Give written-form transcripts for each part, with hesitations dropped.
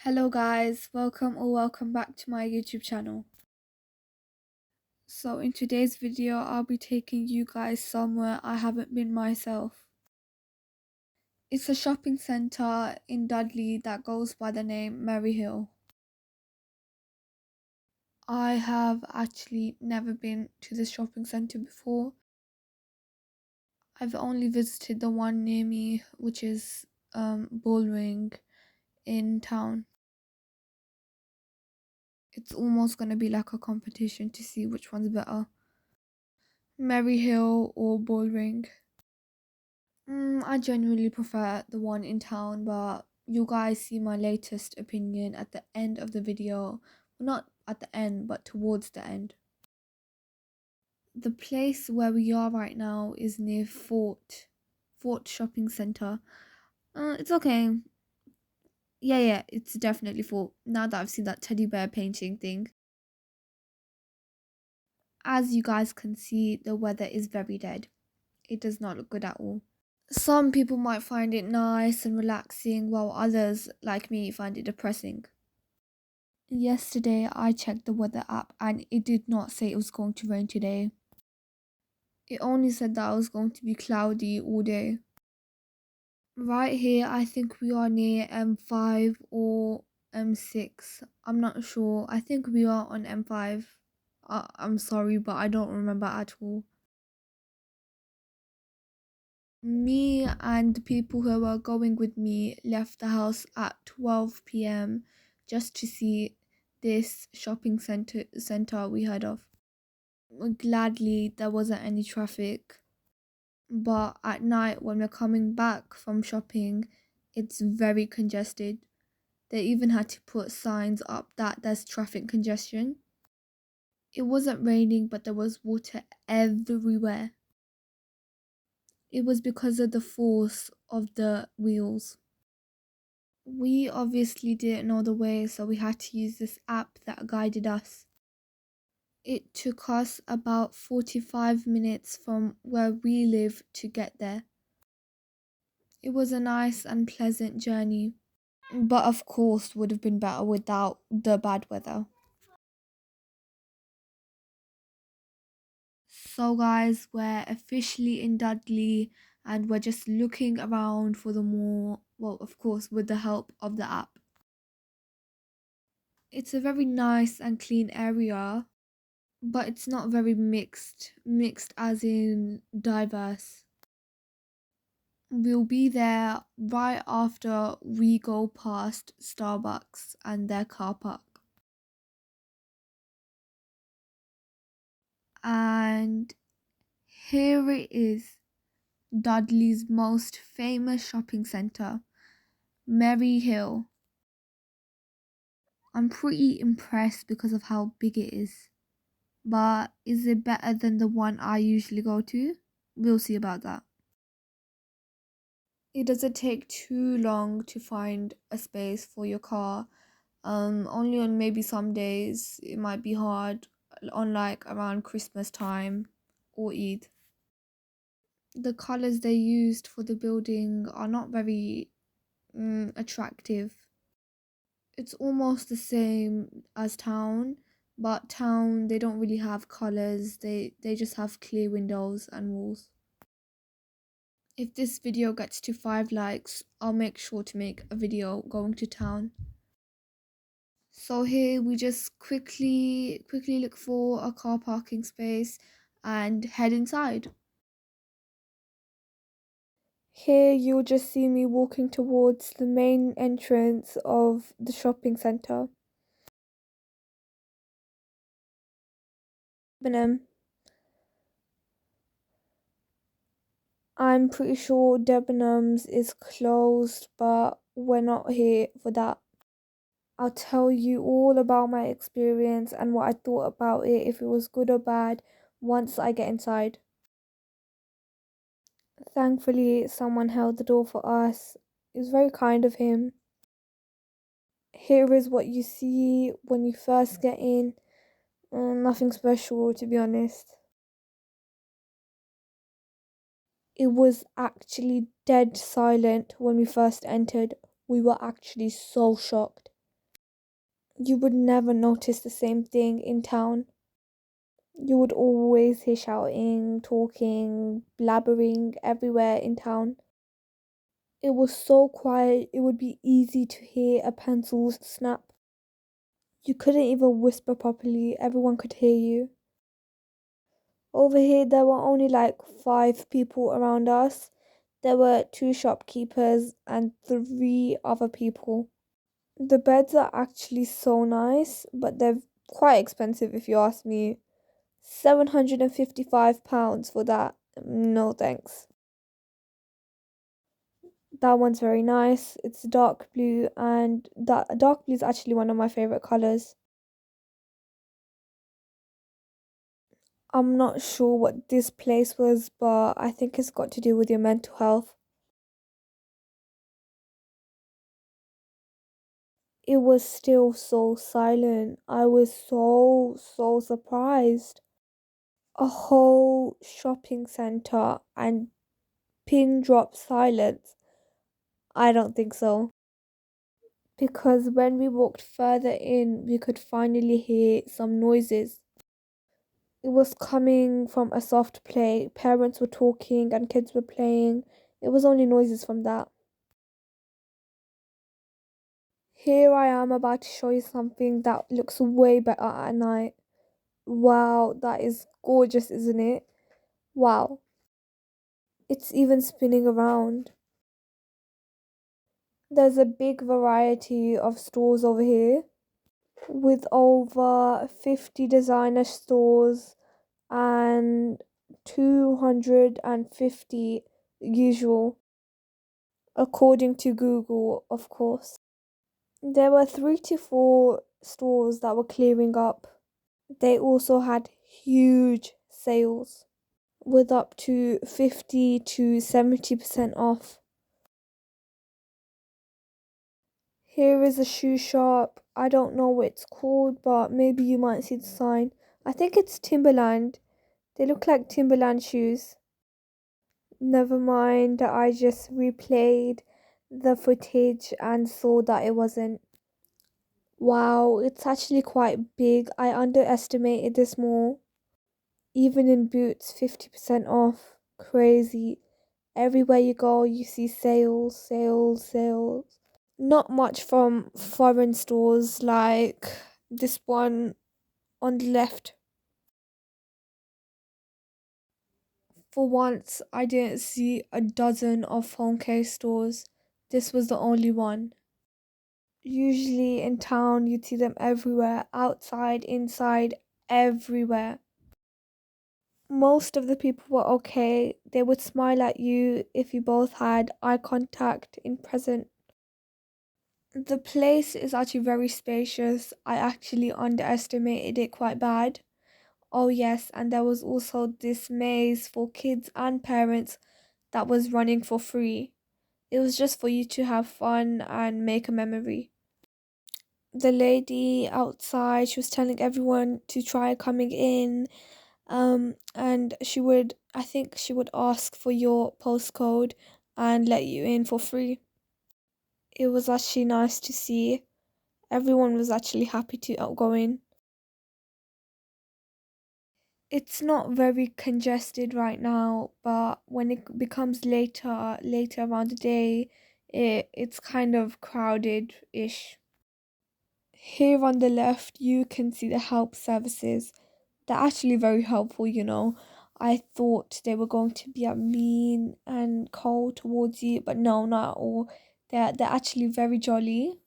Hello guys, welcome back to my YouTube channel. So in today's video, I'll be taking you guys somewhere I haven't been myself. It's a shopping centre in Dudley that goes by the name Maryhill. I have actually never been to this shopping centre before. I've only visited the one near me, which is Bullring in town. It's almost gonna be like a competition to see which one's better, Maryhill or Bullring. I genuinely prefer the one in town, but you guys see my latest opinion at the end of the video. Well, not at the end, but towards the end. The place where we are right now is near Fort Shopping Centre. It's okay. Yeah, it's definitely Fort. Now that I've seen that teddy bear painting thing. As you guys can see, the weather is very dead. It does not look good at all. Some people might find it nice and relaxing, while others, like me, find it depressing. Yesterday, I checked the weather app and it did not say it was going to rain today. It only said that it was going to be cloudy all day. Right here, I think we are near M5 or M6. I'm not sure. I think we are on M5. I'm sorry, but I don't remember at all. Me and the people who were going with me left the house at 12 p.m. just to see this shopping center we heard of. Gladly, there wasn't any traffic, but at night when we're coming back from shopping, it's very congested. They even had to put signs up that there's traffic congestion. It wasn't raining, but there was water everywhere. It was because of the force of the wheels. We obviously didn't know the way, so we had to use this app that guided us. It took us about 45 minutes from where we live to get there. It was a nice and pleasant journey, but of course would have been better without the bad weather. So guys, we're officially in Dudley and we're just looking around for the more, well, of course, with the help of the app. It's a very nice and clean area, but it's not very mixed as in diverse. We'll be there right after we go past Starbucks and their car park. And here it is, Dudley's most famous shopping centre, Maryhill. I'm pretty impressed because of how big it is. But is it better than the one I usually go to? We'll see about that. It doesn't take too long to find a space for your car. Only on maybe some days it might be hard, on like around Christmas time or Eid. The colors they used for the building are not very attractive. It's almost the same as town, but town they don't really have colors. They just have clear windows and walls. If this video gets to 5 likes, I'll make sure to make a video going to town. So here we just quickly look for a car parking space and head inside. Here you'll just see me walking towards the main entrance of the shopping centre. I'm pretty sure Debenhams is closed, but we're not here for that. I'll tell you all about my experience and what I thought about it, if it was good or bad, once I get inside. Thankfully, someone held the door for us. It was very kind of him. Here is what you see when you first get in. Nothing special, to be honest. It was actually dead silent when we first entered. We were actually so shocked. You would never notice the same thing in town. You would always hear shouting, talking, blabbering everywhere in town. It was so quiet, it would be easy to hear a pencil snap. You couldn't even whisper properly, everyone could hear you. Over here, there were only like 5 people around us. There were 2 shopkeepers and 3 other people. The beds are actually so nice, but they're quite expensive if you ask me. £755 for that. No thanks. That one's very nice. It's dark blue, and that dark blue is actually one of my favorite colors. I'm not sure what this place was, but I think it's got to do with your mental health. It was still so silent. I was so surprised. A whole shopping center and pin drop silence. I don't think so. Because when we walked further in, we could finally hear some noises. It was coming from a soft play. Parents were talking and kids were playing. It was only noises from that. Here I am about to show you something that looks way better at night. Wow, that is gorgeous, isn't it? Wow. It's even spinning around. There's a big variety of stores over here with over 50 designer stores and 250 usual, according to Google, of course. There were 3 to 4 stores that were clearing up. They also had huge sales with up to 50 to 70% off. Here is a shoe shop. I don't know what it's called, but maybe you might see the sign. I think it's Timberland. They look like Timberland shoes. Never mind, I just replayed the footage and saw that it wasn't. Wow, it's actually quite big. I underestimated this mall. Even in Boots, 50% off. Crazy. Everywhere you go, you see sales, sales, sales. Not much from foreign stores like this one on the left. For once, I didn't see a dozen of phone case stores. This was the only one. Usually in town, you'd see them everywhere, outside, inside, everywhere. Most of the people were okay. They would smile at you if you both had eye contact in present. The place is actually very spacious. I actually underestimated it quite bad. Oh, yes, and there was also this maze for kids and parents that was running for free. It was just for you to have fun and make a memory. The lady outside, she was telling everyone to try coming in. And I think she would ask for your postcode and let you in for free. It was actually nice to see. Everyone was actually happy to go in. It's not very congested right now, but when it becomes later around the day, it's kind of crowded-ish. Here on the left, you can see the help services. They're actually very helpful. I thought they were going to be mean and cold towards you, but no, not at all. They're actually very jolly.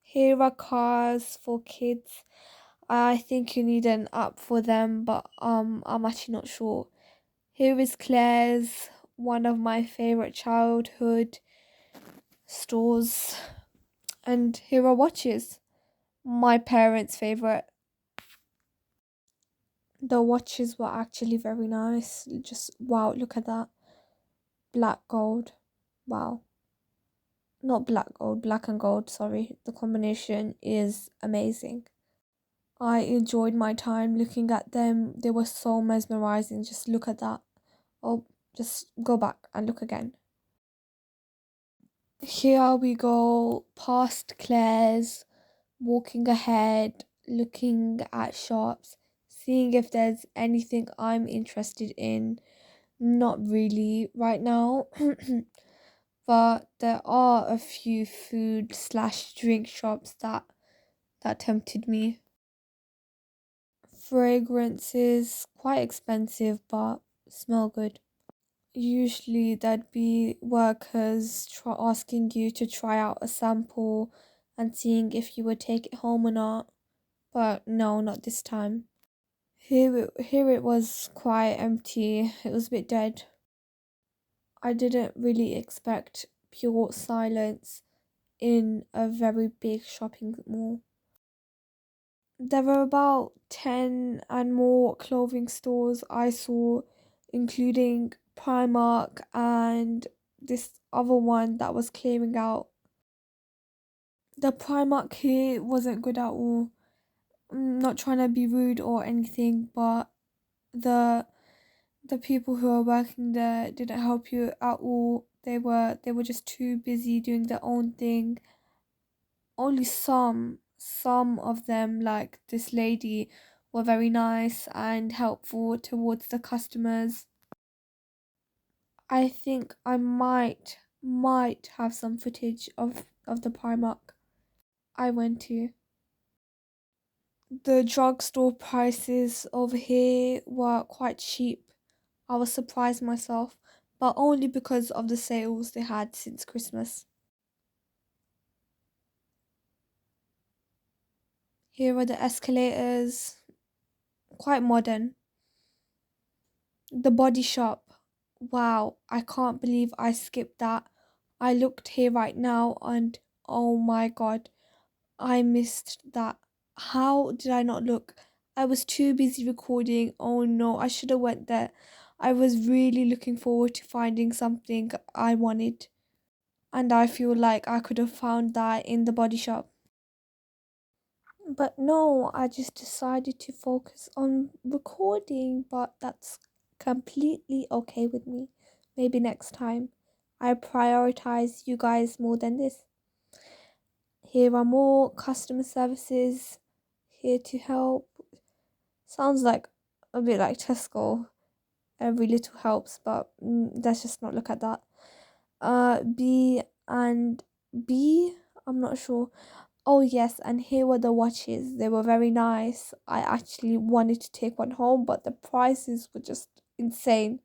Here are cars for kids. I think you need an app for them, but I'm actually not sure. Here is Claire's, one of my favorite childhood stores. And here are watches, my parents' favorite. The watches were actually very nice. Just wow, look at that. Black gold. Wow. Not black gold, black and gold, sorry. The combination is amazing. I enjoyed my time looking at them. They were so mesmerizing. Just look at that. Oh, just go back and look again. Here we go past Claire's, walking ahead, looking at shops, seeing if there's anything I'm interested in. Not really right now, but there are a few food slash drink shops that tempted me. Fragrances, quite expensive, but smell good. Usually, there'd be workers asking you to try out a sample and seeing if you would take it home or not. But no, not this time. Here it was quite empty. It was a bit dead. I didn't really expect pure silence in a very big shopping mall. There were about 10 and more clothing stores I saw, including Primark and this other one that was clearing out. The Primark here wasn't good at all. I'm not trying to be rude or anything, but the the people who are working there didn't help you at all. They were just too busy doing their own thing. Only some of them, like this lady, were very nice and helpful towards the customers. I think I might have some footage of the Primark I went to. The drugstore prices over here were quite cheap. I was surprised myself, but only because of the sales they had since Christmas. Here are the escalators, quite modern. The body shop. Wow, I can't believe I skipped that. I looked here right now and oh my god, I missed that. How did I not look? I was too busy recording. Oh no, I should have went there. I was really looking forward to finding something I wanted, and I feel like I could have found that in the body shop. But no, I just decided to focus on recording, but that's completely okay with me. Maybe next time. I prioritize you guys more than this. Here are more customer services here to help. Sounds like a bit like Tesco. Every little helps, but let's just not look at that. B and B, I'm not sure. Oh, yes, and here were the watches. They were very nice. I actually wanted to take one home, but the prices were just insane.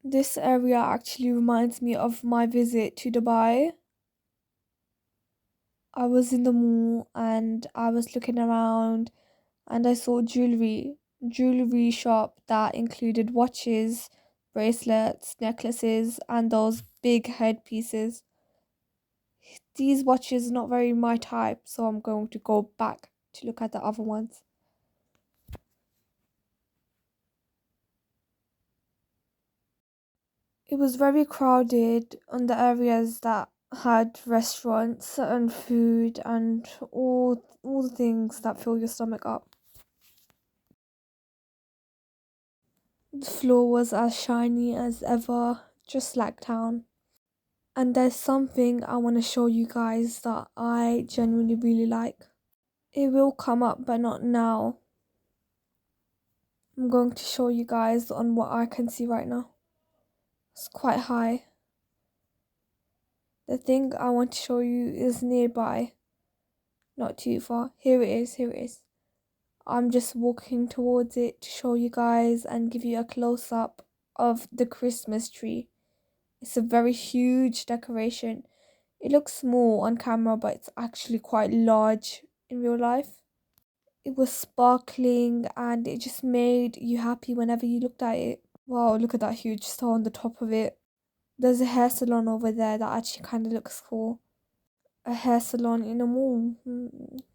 This area actually reminds me of my visit to Dubai. I was in the mall and I was looking around and I saw jewelry shop that included watches, bracelets, necklaces, and those big headpieces. These watches are not very my type, so I'm going to go back to look at the other ones. It was very crowded on the areas that had restaurants and food and all the things that fill your stomach up. The floor was as shiny as ever, just like town. And there's something I want to show you guys that I genuinely really like. It will come up, but not now. I'm going to show you guys on what I can see right now. It's quite high. The thing I want to show you is nearby, not too far. Here it is. I'm just walking towards it to show you guys and give you a close up of the Christmas tree. It's a very huge decoration. It looks small on camera, but it's actually quite large in real life. It was sparkling and it just made you happy whenever you looked at it. Wow, look at that huge star on the top of it. There's a hair salon over there that actually kind of looks cool. A hair salon in a mall.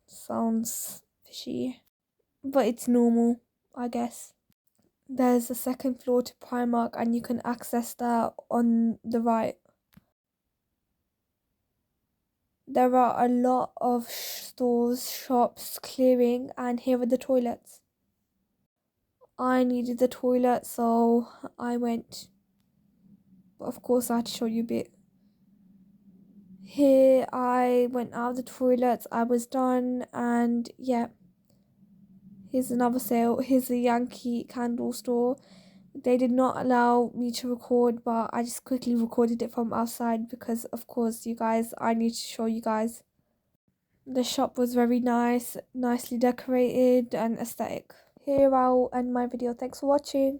Sounds fishy. But it's normal, I guess. There's a second floor to Primark and you can access that on the right. There are a lot of stores, shops clearing, and here are the toilets. I needed the toilet, so I went. But of course, I had to show you a bit. Here I went out of the toilets, I was done, and yeah, here's another sale. Here's a Yankee candle store. They did not allow me to record, but I just quickly recorded it from outside because, of course, you guys, I need to show you guys. The shop was very nice, nicely decorated and aesthetic. Here I'll end my video. Thanks for watching.